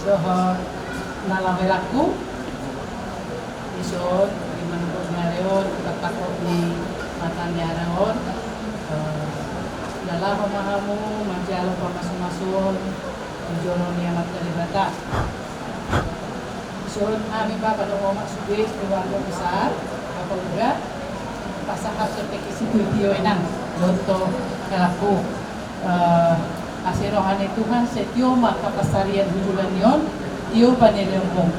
Dohor nalawelaku isod di manungkul ngareon takot ni matanya araon dalam pemahamu manjalo pamasumasun jono niamat dari bata isod kami ba pada omak sugis keluarga besar apa juga pasahap seperti video enang contoh kelaku asirohan Tuhan setio maka pasarian hujulan yon iyo panelempong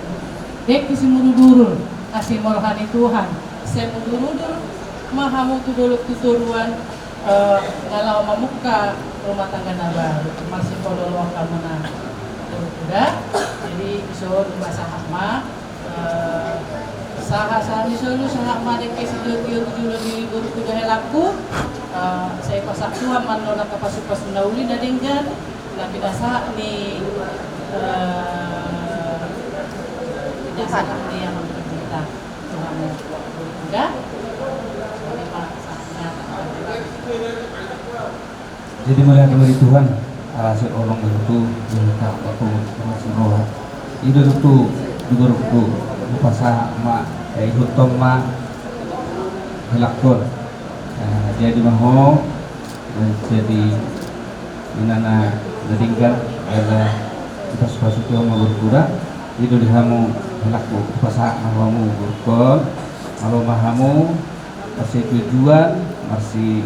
dek kisimudurul asimorohan Tuhan semudurul mahamu tuduluk tuturuan ngalau mamuka rumah tangga nabar masih kololo kamuna udah jadi iso bahasa hakma saha misolu saha made ke sidio tujulan diri guru kuda helaku saya pasak tua manlo nakapasupas nauli na dinggan tapi dasa ni dasa ni yang bercerita Tuhan udah jadi melihat dari Tuhan alasan orang itu minta aku masih roh itu juga itu pasah mak ikut toma helakon jadi maho jadi minana dedingkan ada kita sepasuki mau berkurang itu dihamu helaku pasah mahamu berkon kalau mahamu masih tujuan masih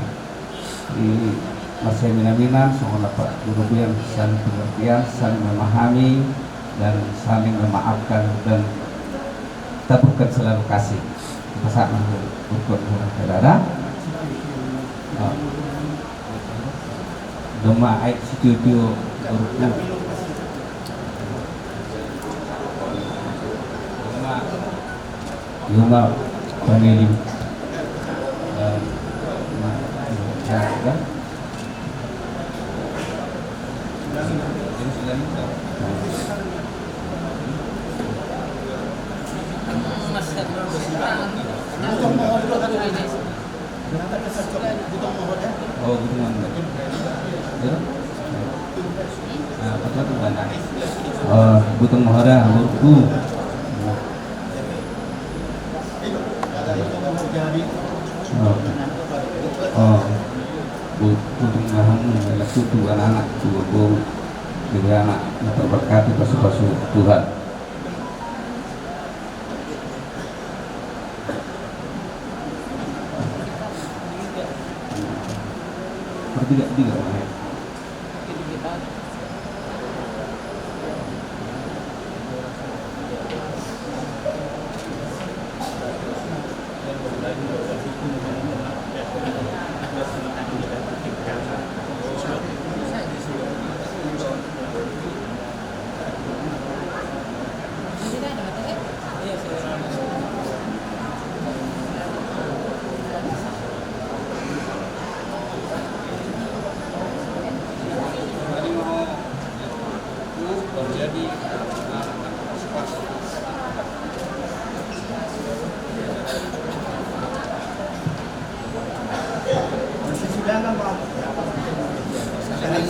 minaminan soal apa kemudian saling pengertian saling memahami dan saling memaafkan dan taburkan selalu kasih pasal berkon orang saudara doma aik studio berkon doma panggil oh gitu mana? Butong mahara hamurku. Butong mahamu laku tu anak-anak tu bong dengan anak memberkati pasu-pasu Tuhan. Tiga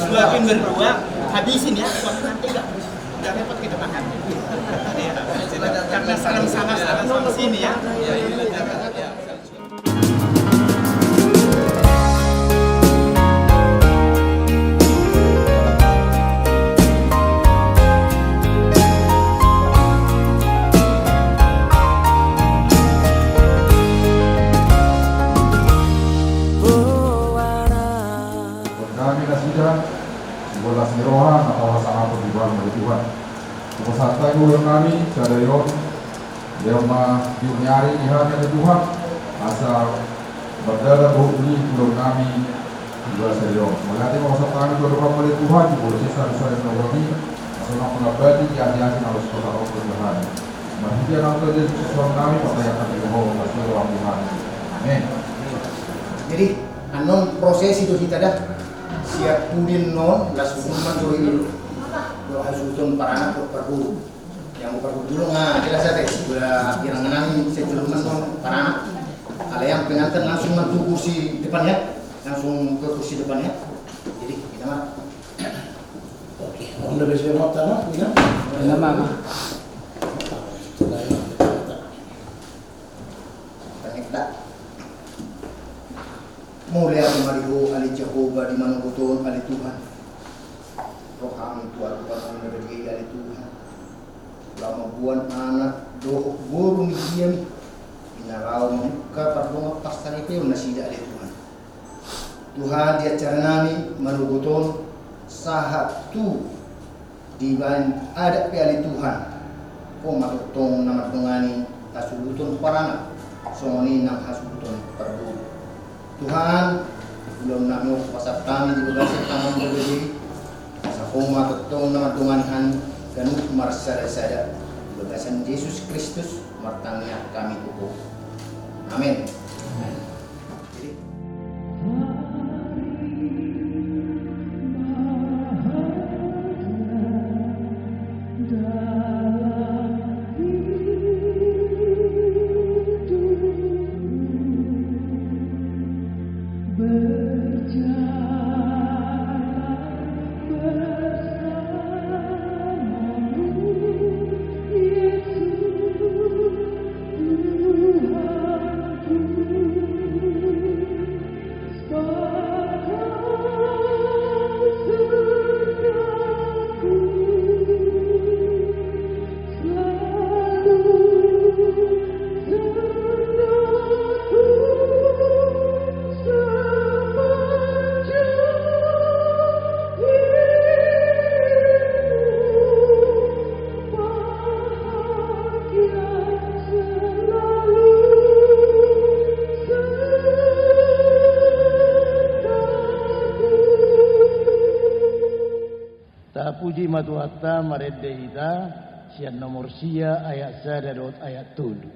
suapin berdua habisin ya nanti nggak repot kita makan karena salam sama sini ya. Pasatay ulang kami sadayon yang diunyari ihanya ke Tuhan asa berdala bukli ulang kami juga sadayon. Mengati masa kami berdoa oleh Tuhan juga sisa-sisa yang kami asal mengabadi di hati-hati harus berdoa Tuhan. Mahdia nanti dari sesuatu kami pada yang akan dibohong asal doa Tuhan. Amin. Jadi anon proses itu kita dah siap pudin non las umat doi doa sutun para anak perbu yang perbu dulu jelas ada sudah yang menang sebelum non para anak kalau yang pengantin langsung mantu kursi depannya langsung ke kursi depannya jadi kita mah oke anda bisa mau tanah ya nama mulia kemariho ali Jehovah di mana betul ali Tuhan roh kami Tuhan kami berdiri ali Tuhan lama buan anak doh burung diam binarau muka pardonga pastan itu nasida ali Tuhan Tuhan dia cara nami manuguton sahat tu di ban ada pe ali Tuhan ko matutong nama tungani tasuluton parana somoni nang hasuluton pardu Tuhan, belum nak mau pasal kami di bagasi tangan berbeda. Sa koma tetong nama Tuhan ganut marsada sada. Bagasan Yesus Kristus martangnya kami kukuh. Amin. Jadi puji matuata maredde ita sian nomor sia ayat sadadot ayat tulu.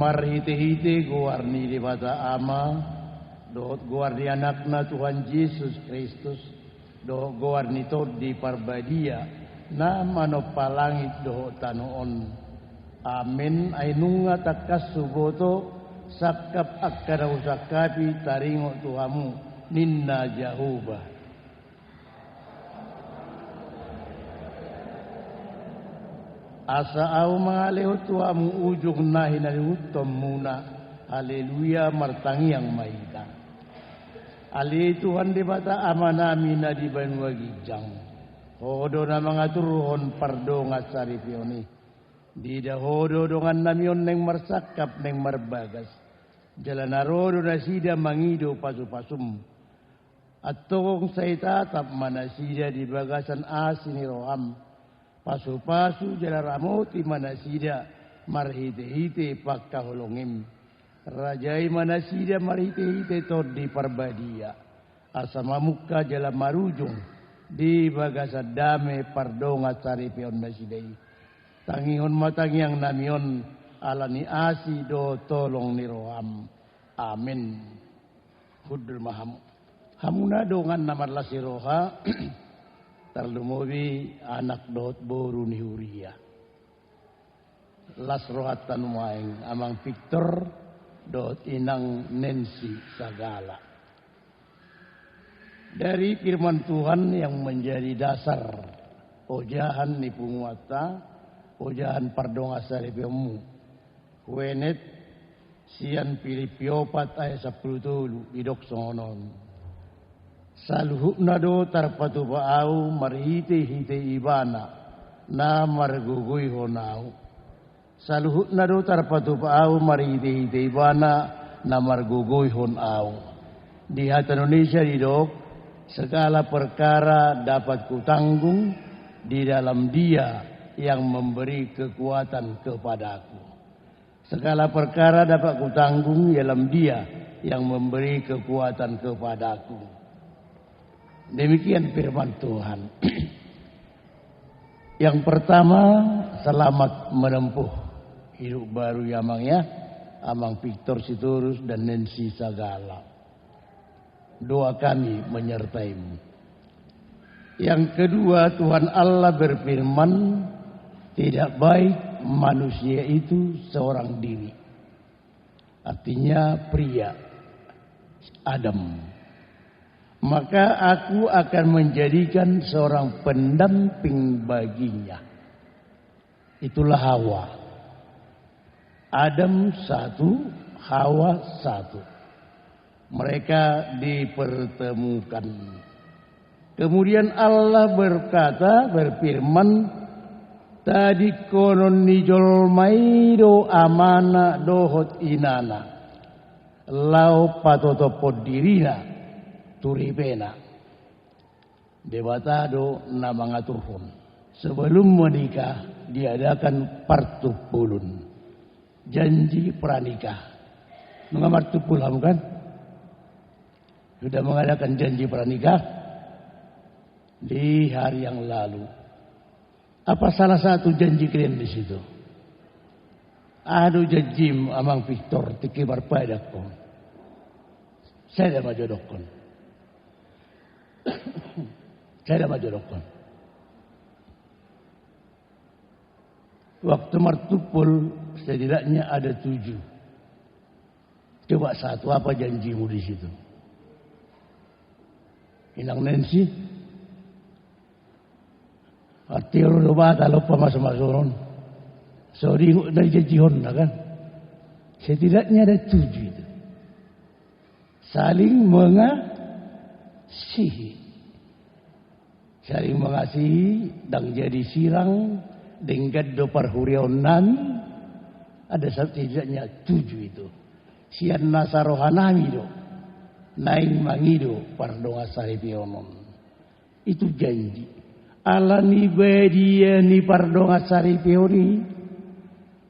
Marhite-hite guarni di bata ama, dohot guarni anakna Tuhan Yesus Kristus, dohot guarni to di parbadia, na manopalangit dohot tanoon. Amin ainunga takas suboto, sakap akkara usakapi taringo Tuhamu, ninna Jehovah. Asa au maleho Tuhamu ujung nahi nalihutom muna. Haleluya martangi yang maida. Ali Tuhan di bata amanami na di banwagijang. Hodo na mga turuhon pardo nga saripioni. Di dahodo dongan namion neng marsakap neng marbagas. Jalan narodo na sida mangido pasupasum. Atong saya tatap manasida di bagasan asini roham. Pasu-pasu jala ramoti manasida marhite-hite pakkahulongim. Rajai manasida marhite-hite tod di parbadia. Asama muka jala marujung di bagasan dame pardonga saripion masidai. Tangihon matangi yang namion alani asi do tolong ni roham. Amin. Hudul maham. Hamuna dongan namarlah siroha terlumowi anak dot boru ni huria. Las rohatan maing amang Victor dot inang Nancy Sagala. Dari firman Tuhan yang menjadi dasar ojahan ni punguata, ojahan pardonga saripemu. Wenet sian Pilipiopat ayat 10 idok songonon. Saluhukna do tarpatu baau marhite-hite ibana na marguguy honau. Saluhukna do tarpatu baau marhite-hite ibana na marguguy honau. Di hati Indonesia didok, segala perkara dapat kutanggung di dalam Dia yang memberi kekuatan kepadaku. Segala perkara dapat kutanggung dalam Dia yang memberi kekuatan kepadaku. Demikian firman Tuhan. Yang pertama, selamat menempuh hidup baru ya Amang ya. Amang Victor Sitorus dan Nancy Sagala. Doa kami menyertaimu. Yang kedua, Tuhan Allah berfirman, tidak baik manusia itu seorang diri. Artinya pria, Adam. Maka aku akan menjadikan seorang pendamping baginya. Itulah Hawa. Adam satu, Hawa satu. Mereka dipertemukan. Kemudian Allah berfirman, tadi konon nijol maido amana dohot inana. Lau patoto podirina. Turipena debatado na mga turhon. Sebelum menikah diadakan partupulun, janji pranikah. Mengamartupul kan? Sudah mengadakan janji pranikah di hari yang lalu. Apa salah satu janji kalian di situ? Aduh janji Amang Victor tikibar padaku. Saya dah majodokon. Saya dah majodokon. Waktu martupul setidaknya ada 7. Coba satu, apa janjimu di situ? Inang Nancy, artinya lo bata lupa masa-masuron. So dari janjihon kan? Setidaknya ada 7 itu. Saling mengasihi. Saling mengasihi dan jadi sirang dengan do parhurionan. Ada setidaknya 7 itu. Sian nasarohanami do. Naing mangido pardonga saripionon. Itu janji. Ala ni bedia ni pardonga saripioni.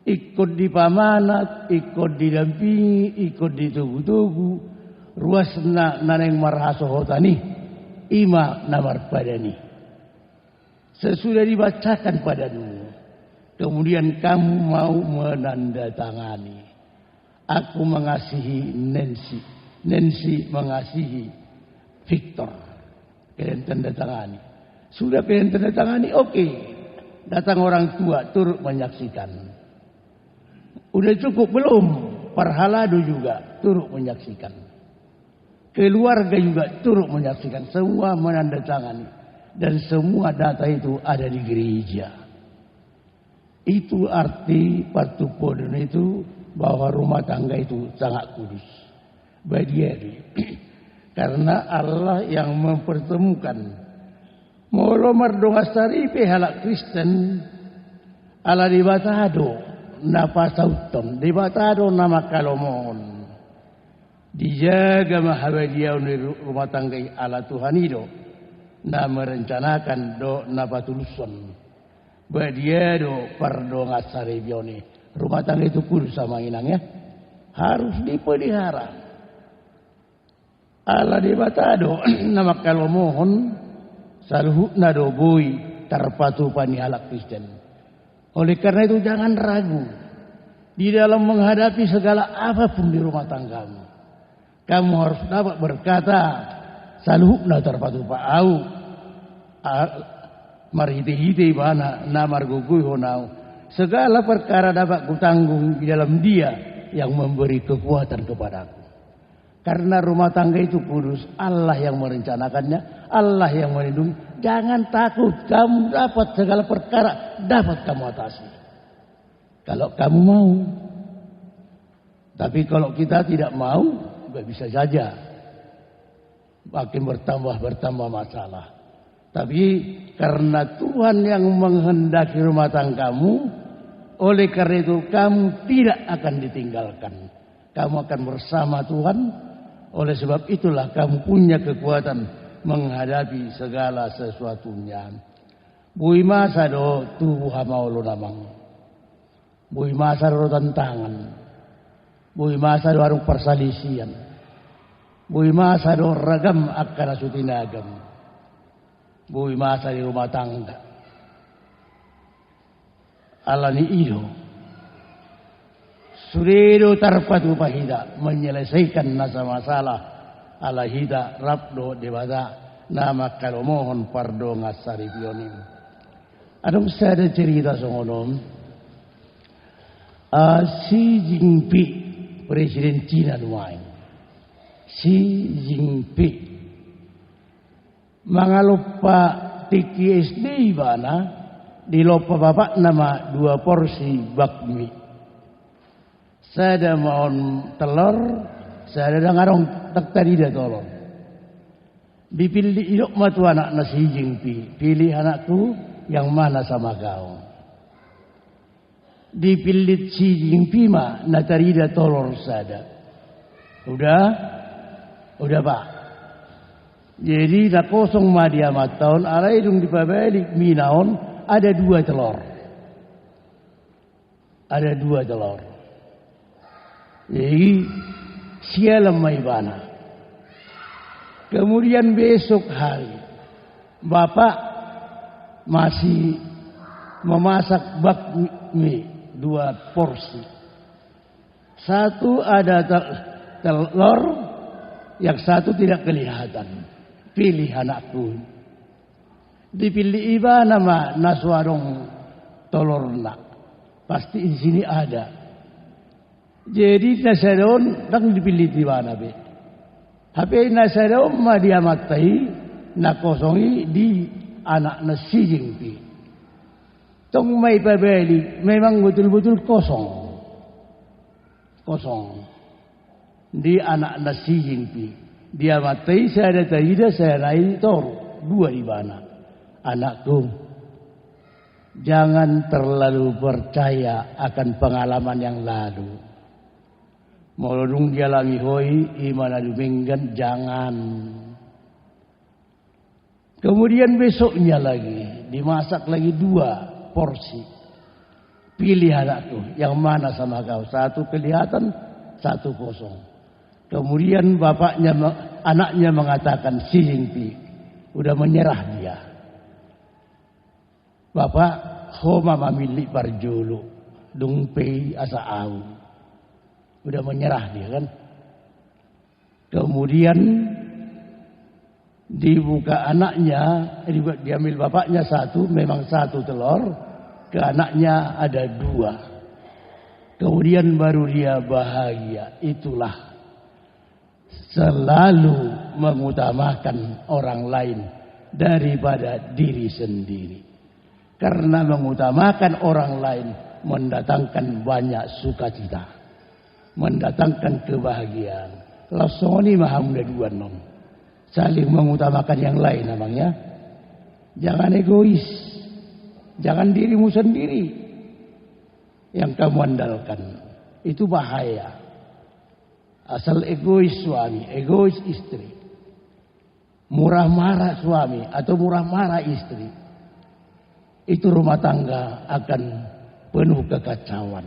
Ikut dipamanat, ikut didampingi, ikut ditugu-tugu. Ruasna naneng marhasohotani. Ima namar padani. Sesudah dibacakan padamu. Kemudian kamu mau menandatangani. Aku mengasihi Nancy. Nancy mengasihi Victor. Kalian tandatangani. Sudah kalian tandatangani, oke. Datang orang tua turut menyaksikan. Udah cukup belum? Parhaladu juga turut menyaksikan. Keluarga juga turut menyaksikan. Semua menandatangani. Dan semua data itu ada di gereja. Itu arti partupodon itu bahwa rumah tangga itu sangat kudus. Badiari. Karena Allah yang mempertemukan. Molo mardonga saripe halak Kristen. Ala dibatado. Napasauton. Dibatado nama kalomon. dijaga mahabadia rumah tangga ala Tuhan itu, na merencanakan do na patuluson, badia do pardo ngasari bione, rumah tangga itu kudus sama inangnya, harus dipelihara. Ala dibatado, nama kalau mohon, saluh nado boy terpatu pani halak Kristen. Oleh karena itu jangan ragu di dalam menghadapi segala apapun di rumah tanggamu. Kamu harus dapat berkata, saluhna terpatu pa'au, marhiti-hiti mana, namar gugui honau. Segala perkara dapat kutanggung di dalam Dia yang memberi kekuatan kepadaku. Karena rumah tangga itu kudus, Allah yang merencanakannya, Allah yang melindungi. Jangan takut, kamu dapat segala perkara, dapat kamu atasi. Kalau kamu mau. Tapi kalau kita tidak mau, nggak bisa saja. Makin bertambah masalah. Tapi karena Tuhan yang menghendaki rumah tanggamu, oleh karena itu kamu tidak akan ditinggalkan. Kamu akan bersama Tuhan. Oleh sebab itulah kamu punya kekuatan menghadapi segala sesuatunya. Bui masa do tubuh hamaulu namang. Bui masa do tantangan. Bui masa do arung persalisian. Bui masa do ragam akan asutinagam. Bui masa di rumah tangga. Alani iyo. Surido tarpatu pahida menyelesaikan nasa masalah ala hida rabdo dewasa nama kalau mohon pardo ngasari pionim. Adong saya ada cerita songonom. Xi Jinping presiden Cina nuain. Xi Jinping mangalupa tiki SD bana dilopa bapak nama 2 porsi bakmi. Saya ada mohon telur, saya ada ngarong tak tadi dah telur. Dipilih hidup matu anak nasi Jinping, pilih anakku yang mana sama kau. Dipilih si Jinping mah natari dah telur saya. Udah pak. Jadi dah kosong mah dia matahun, ala hidung dipabalik minaon ada 2 telur. Ada 2 telur. Jadi sialam maibana. Kemudian besok hari bapak masih memasak bakmi 2 porsi. Satu ada telur, yang satu tidak kelihatan. Pilih anakku. Dipilih iba nama naswarong telur nak. Pasti di sini ada. Jadi nasaron tak dipilih di mana be. Tapi nasaron mah dia matai nak kosongi di anak nasi Jinping. Tong mai pabeli memang betul-betul kosong. Di anak nasi Jinping. Dia matai saya ada tidak saya naik tor 2 di mana. Anakku, jangan terlalu percaya akan pengalaman yang lalu. Molodung dia lagi hoi iman adu minggan jangan. Kemudian besoknya lagi dimasak lagi 2 porsi. Pilih anakku yang mana sama kau. 1 kelihatan, 1 kosong. Kemudian anaknya mengatakan Xi Jinping udah menyerah dia. Bapak homa mamili parjulu dungpei asa au. Udah menyerah dia kan. Kemudian dibuka anaknya, diambil bapaknya 1, memang 1 telur, ke anaknya ada 2. Kemudian baru dia bahagia. Itulah selalu mengutamakan orang lain daripada diri sendiri. Karena mengutamakan orang lain mendatangkan banyak sukacita, mendatangkan kebahagiaan. Lasoni mahamda 2 non. Saling mengutamakan yang lain namanya. Jangan egois. Jangan dirimu sendiri yang kamu andalkan. Itu bahaya. Asal egois suami, egois istri, murah marah suami atau murah marah istri, itu rumah tangga akan penuh kekacauan.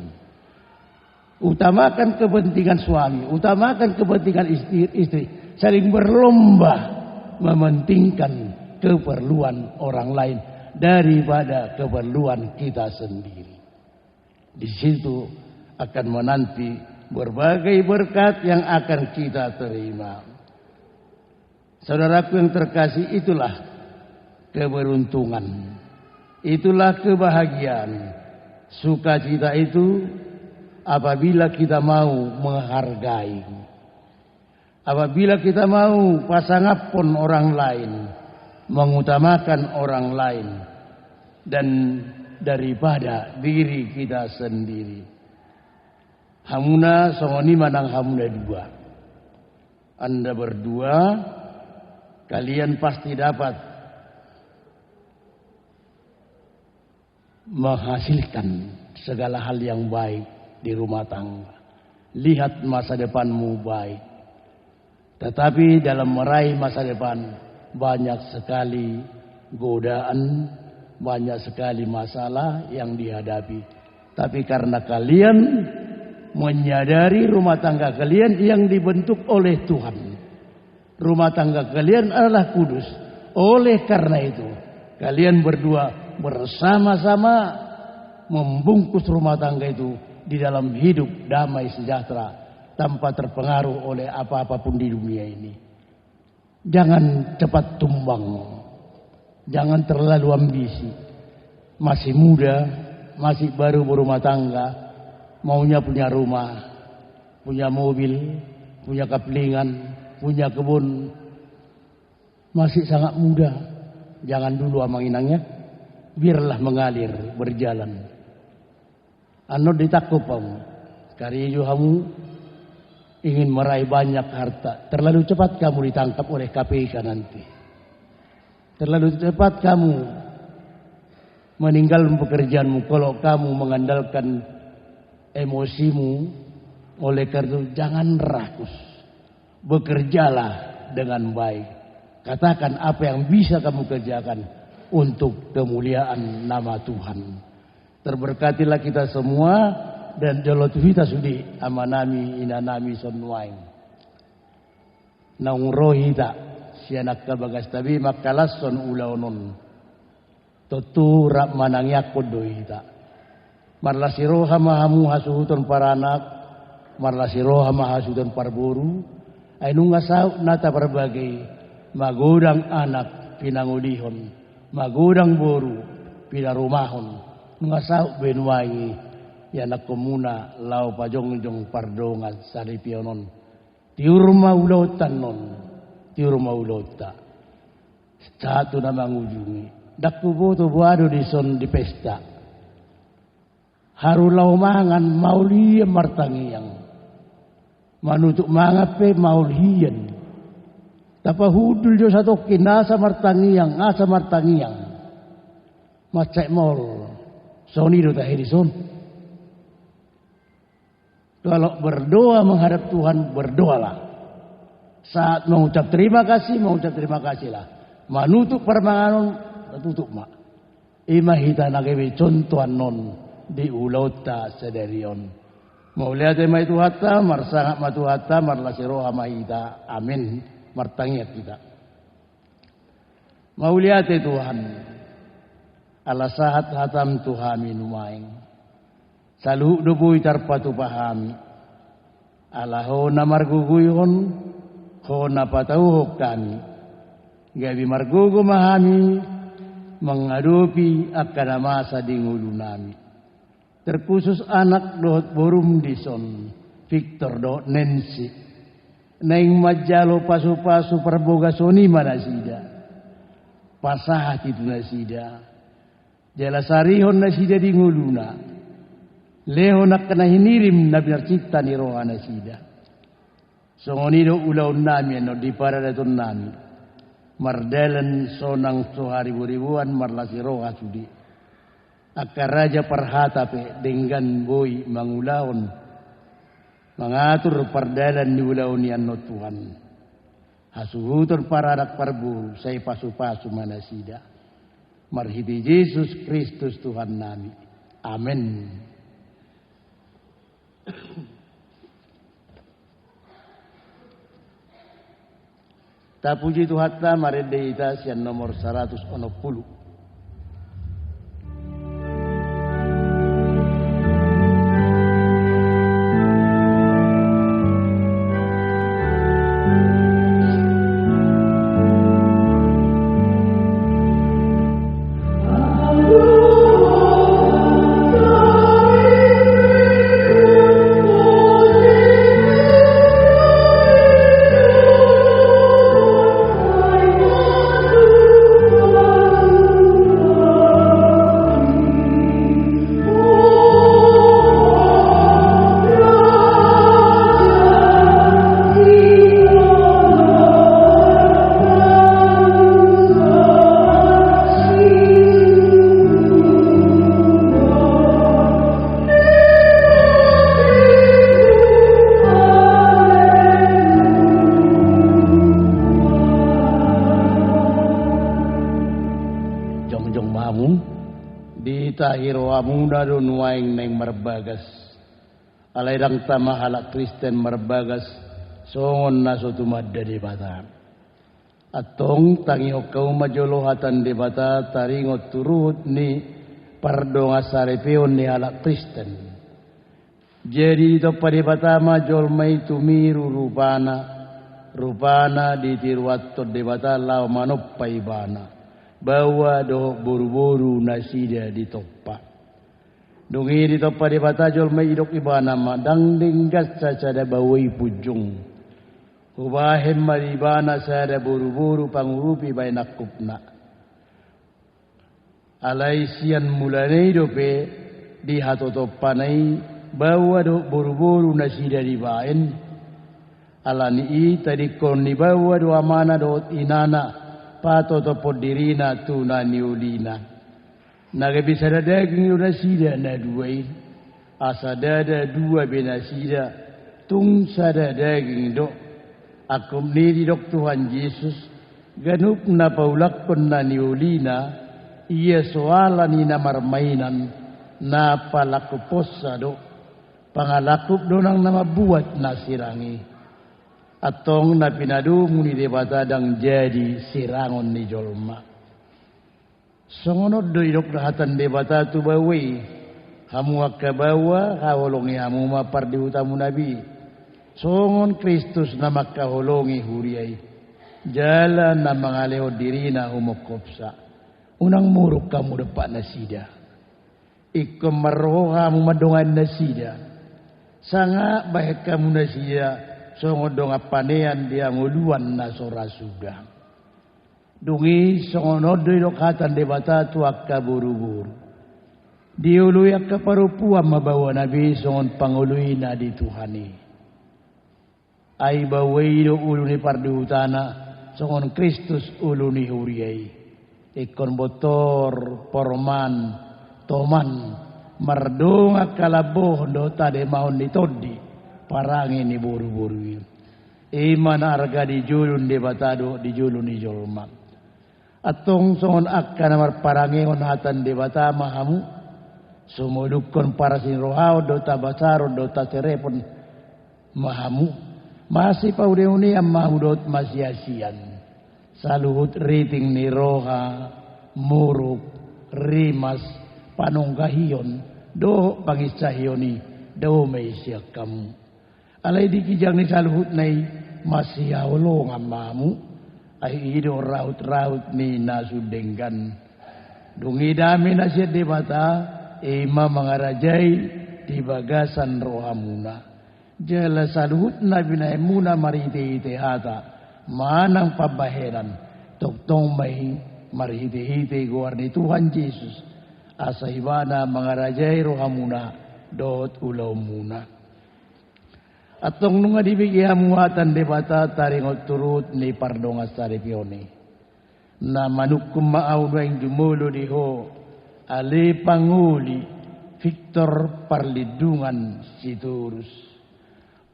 Utamakan kepentingan suami, utamakan kepentingan istri, saling berlomba mementingkan keperluan orang lain daripada keperluan kita sendiri. Di situ akan menanti berbagai berkat yang akan kita terima. Saudaraku yang terkasih, itulah keberuntungan, itulah kebahagiaan. Sukacita itu apabila kita mau menghargai, apabila kita mau pasangapun orang lain, mengutamakan orang lain dan daripada diri kita sendiri. Hamuna songoni manang hamuna dua. Anda berdua, kalian pasti dapat menghasilkan segala hal yang baik di rumah tangga. Lihat masa depanmu baik. Tetapi dalam meraih masa depan banyak sekali godaan, banyak sekali masalah yang dihadapi. Tapi karena kalian menyadari rumah tangga kalian yang dibentuk oleh Tuhan, rumah tangga kalian adalah kudus. Oleh karena itu, kalian berdua bersama-sama membungkus rumah tangga itu di dalam hidup damai sejahtera tanpa terpengaruh oleh apa-apapun di dunia ini. Jangan cepat tumbang, jangan terlalu ambisi. Masih muda, masih baru berumah tangga, maunya punya rumah, punya mobil, punya kaplingan, punya kebun. Masih sangat muda. Jangan dulu amanginangnya, biarlah mengalir, berjalan. Ano ditakut kamu, kariyo kamu ingin meraih banyak harta. Terlalu cepat kamu ditangkap oleh KPK nanti. Terlalu cepat kamu meninggalkan pekerjaanmu kalau kamu mengandalkan emosimu. Oleh karena itu jangan rakus, bekerjalah dengan baik. Katakan apa yang bisa kamu kerjakan untuk kemuliaan nama Tuhan. Terberkatilah kita semua dan jolo kita sudi amanami inanami sonwaing. Naung rohita sianak kabagas tabi makalas son ulaonon. Totu rap manangyak kodohita. Marlasiroha mahamu hasuhuton para anak, marlasiroha mahasuhuton parburu, ay nung asaw nata berbagai magudang anak pinangulihon, magudang boru pinarumahon, nung asaw benwangi, yanak komuna lau pajong-jong pardongan saripionon, tiur maulotan non, tiur maulota, satu na mangujungi, dakpubo to buado di son di pesta. Harulau mangan maulian martangiyang. Manutuk mangape maulian. Tapa hudul jo satu kinasa martangiyang, asa martangiyang. Macai maul. Soni do tahirison. Kalau berdoa menghadap Tuhan, berdoalah. Saat mengucap terima kasih lah. Manutuk permanganon, tutup mak. Imahita nagewe contohan non. Di ulauta sederion. Mauliat emai tuhata, marsangat matuhata, marlasiroha mahita. Amin. Martangiat kita. Mauliat Tuhan. Ala sahat hatam tuhami numaing. Saluh dubui tarpatu pahami. Ala hona marguguyhon, hona patauhok kami. Gabi margugu mahami, mengadupi akan masa di ngulu nami. Terkhusus anak dohot borum dison, Victor dohot Nancy. Naing majalo pasu-pasu perboga soni mana sida. Pasahat itu nasida. Jalasarihon nasida di nguluna. Leho nak kena hinirim na binarcipta ni roha nasida. Songoni do ulaun nami ano di paradatun nami. Mardalan sonang sohari ribuan marlasi roha sudi. Akar raja perhatape dengan boy mangulaon mengatur perdalan di ulaunian no Tuhan. Hasuhutur para anak parbu, saya pasu-pasu manasida. Marhiti Yesus Kristus Tuhan nami. Amin. Tapuji Tuhan ta maredeita sian nomor 160. Tahiro amuna do nuaing neng marbagas alairang tama halak Kristen marbagas songon naso tumadda di bata atong tangi kau majolohatan di bata taringot turut ni pardonga sarepeon ni halak Kristen jadi itu pada bata majol mai tumiru rupana di tiruat di bata lau manop paibana bawa do buru-buru nasida di topa. Dungi di topa di batajol may idok ibana madang dinggas sa sada baway pujung. Hubahem maribana sada buru-buru pangurupi bay nakupna. Alay siyan mulanay dope di hatotopanay bawa do buru-buru nasida di baen. Alani tadi kon ni bawa do amana do inana. Pato to podirina tu na niulina. Nagabisa na daging nasida na duway. Asadada dua binasida. Tung sada daging do. Akum niri dok Tuhan Yesus. Ganup na paulakon na niulina. Iya soalan ni na marmainan. Na palakuposa do. Pangalakup do nang namabuat na sirangi. Atong na pinadung ni debata dang jadi sirangon ni jolma. Songonod do idok dahatan debata tu bawi. Hamu akabawa hawolongi hamu mapardi utamu nabi. Songon Kristus na makahulongi huriay. Jalan na mangaleo dirina umokopsa. Unang muruk kamu depan nasida. Iko maroha hamu madongan nasida. Sanga baik kamu nasida. Songodong apanean dia nguluan nasora suga. Dungi songonodo idokatan debata tuakka buru-buru. Diului akka parupuan mabawa nabi songon pangului na di Tuhani. Ay bawai do uluni pardi utana songon Kristus uluni huriai. Ikon botor porman toman mardonga kalaboh do tade mahon ditodi. Parangi ni buru-buru. Iman arga di julun di batado di julun di jolma. Atong songon akka namar parangi on hatan di bata mahamu. Sumulukon para sin rohao do tabasaro do taserepon mahamu. Masih paudeuni am mahamu do masiasian. Saluhut riting ni roha muruk rimas panunggahion do pangisahioni do may siya kamu. Alay di kijang ni saluhut na'y masiyawlo nga mamu ay ido raut-raut ni nasudenggan. Dungi dami na siya di bata ima mga rajay di bagasan rohamuna. Jala saluhut na binay muna marite-ite hata manang pabaheran toktong may marite-ite guar ni Tuhan Yesus asa ibana mga rajay rohamuna dot ulaw muna. Atong nunga dibigyan muatan debata taringot turut ni pardonga saripione. Na manukum maawno ang jumulo diho ali panguli Victor Parlidungan Siturus.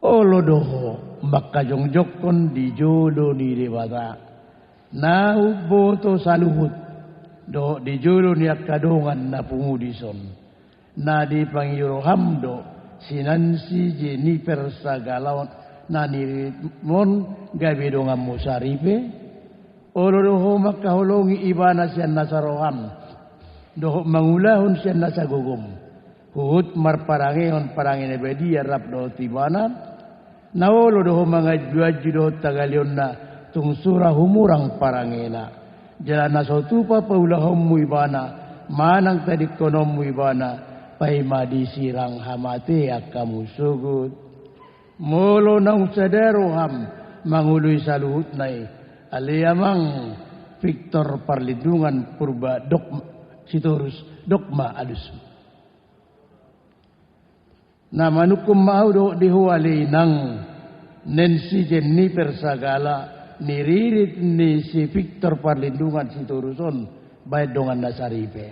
Olo doho makajongjokon di jodo ni dewata. Na boto saluhut do di jodo ni akadongan na pungudison. Na di pangirohamdo sinansi Jennifer Sagalaon na nirimon gabi dongan musaripe. Olo doho makaholongi ibana siyan nasaroham. Doho mangulahon siyan nasagugum. Huhut marparangehon parangene bedia rap do tibana. Nawolo doho mga juaju do tagalion na tungsura humurang parangena. Jalan nasotupa paulahom mu ibana, manang tadi konom mu ibana, paima disirang hamate akamu sugut. Molo nang sadero ham, mangului saluhut nai, aliamang Victor Perlindungan Purba Dok Sitorus Dokma Adus. Nama nukum mau do dihuali nang Nancy Jennifer Sagala niririt ni si Victor Perlindungan Situruson baik dongan nasaripe.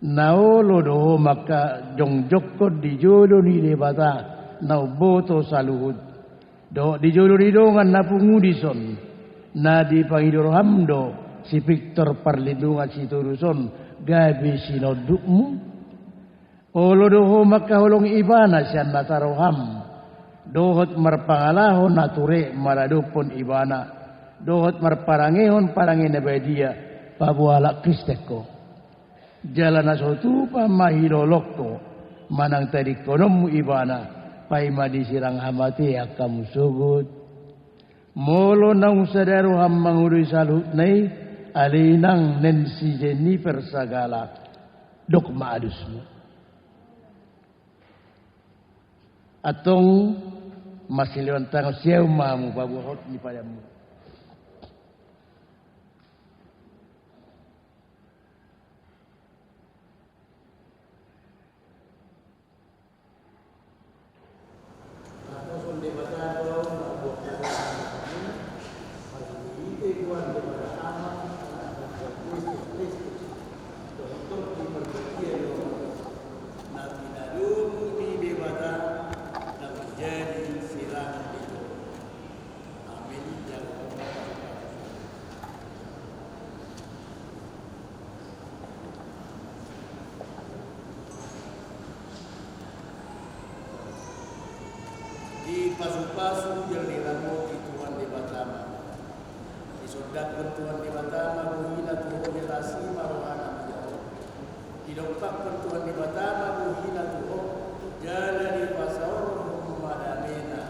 Naolo do maka jongjokko di jodo ni debata nau boto saluhut do di jodo ni dongan napungudison na di pangidor hamdo si Victor Perlindungan Situruson gabi sinodukmu. Olo doho makaholong ibana siyan nataroham. Dohot marpangalahon nature maradupon ibana. Dohot marparangehon parangin nabadia pabuala kristeko. Jalan nasotupa mahilolokko. Manang tadi konomu ibana. Paima disirang hamati akamu sugut. Molo nang sadaruham mangudui salut nai. Alinang Nancy Jennifer Sagala. Dokma adusmu. Atong masiliwan tang siyaw mamu babuhot ni padamu. Di pasu-pasu yang dilamu Tuhan di Batama. Di sodakan Tuhan di Batama buhina Tuhan relasi marohana menjauh. Di dokpak Tuhan di Batama buhina Tuhan jala di pasar madamena.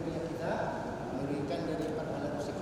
Kita memberikan daripada alat musik.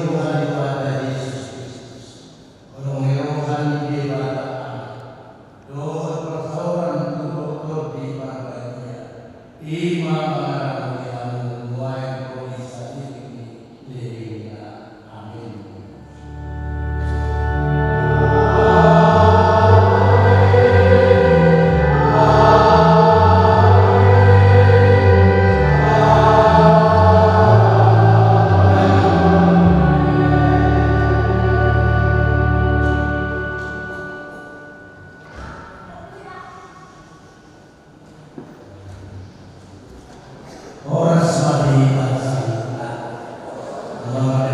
Rohani pada Yesus Kristus. Olong rohani di bata doa persauran dokter di Parbadia. Imam yang memulai polisi ini dirinya. Amin. Oras mati bangsa, nomor